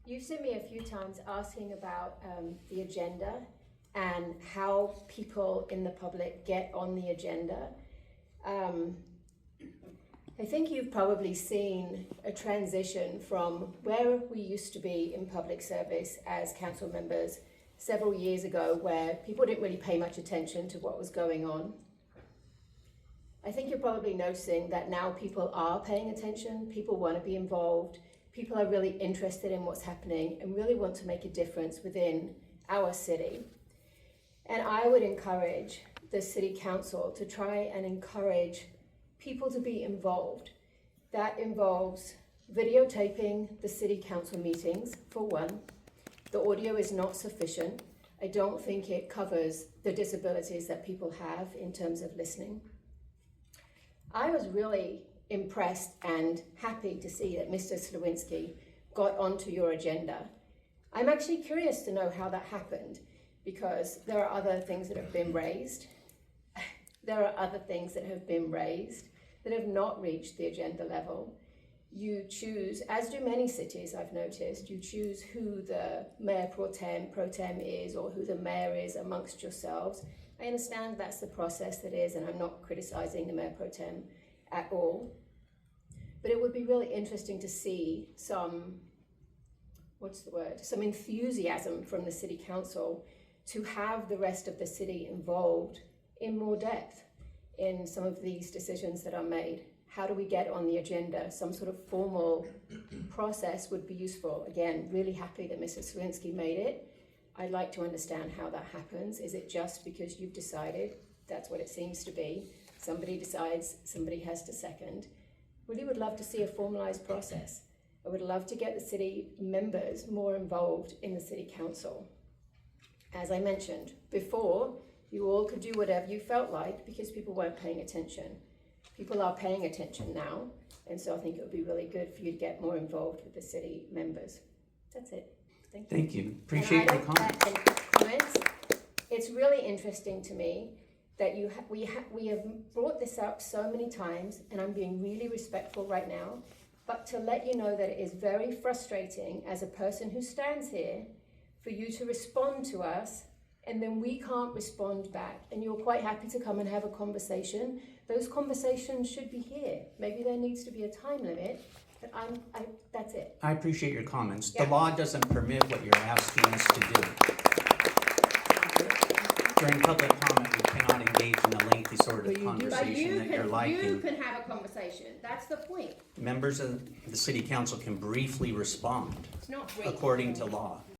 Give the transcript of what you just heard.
You've sent me a few times asking about the agenda and how people in the public get on the agenda. I think you've probably seen a transition from where we used to be in public service as council members several years ago, where people didn't really pay much attention to what was going on. I think you're probably noticing that now people are paying attention, people want to be involved, people are really interested in what's happening and really want to make a difference within our city. And I would encourage the City Council to try and encourage people to be involved. That involves videotaping the City Council meetings, for one. The audio is not sufficient. I don't think it covers the disabilities that people have in terms of listening. I was really impressed and happy to see that Mr. Slawinski got onto your agenda. I'm actually curious to know how that happened, because there are other things that have been raised. There are other things that have been raised that have not reached the agenda level. You choose, as do many cities I've noticed, you choose who the mayor pro tem is, or who the mayor is amongst yourselves. I understand that's the process that is, and I'm not criticizing the mayor pro tem at all. But it would be really interesting to see some enthusiasm from the City Council to have the rest of the city involved in more depth in some of these decisions that are made. How do we get on the agenda? Some sort of formal process would be useful. Again, really happy that Mrs. Slawinski made it. I'd like to understand how that happens. Is it just because you've decided? That's what it seems to be. Somebody decides, somebody has to second. Really would love to see a formalized process. I would love to get the city members more involved in the City Council. As I mentioned before, you all could do whatever you felt like because people weren't paying attention. People are paying attention now, and so I think it would be really good for you to get more involved with the city members. That's it. Thank you. Thank you. Appreciate your comments. It's really interesting to me that we have brought this up so many times, and I'm being really respectful right now, but to let you know that it is very frustrating as a person who stands here for you to respond to us and then we can't respond back, and you're quite happy to come and have a conversation. Those conversations should be here. Maybe there needs to be a time limit, but that's it. I appreciate your comments. Yeah. The law doesn't permit what you're asking us to do. During public comment, we cannot engage in the lengthy sort of conversation that you're liking. You can have a conversation. That's the point. Members of the City Council can briefly respond It's not brief. according to law.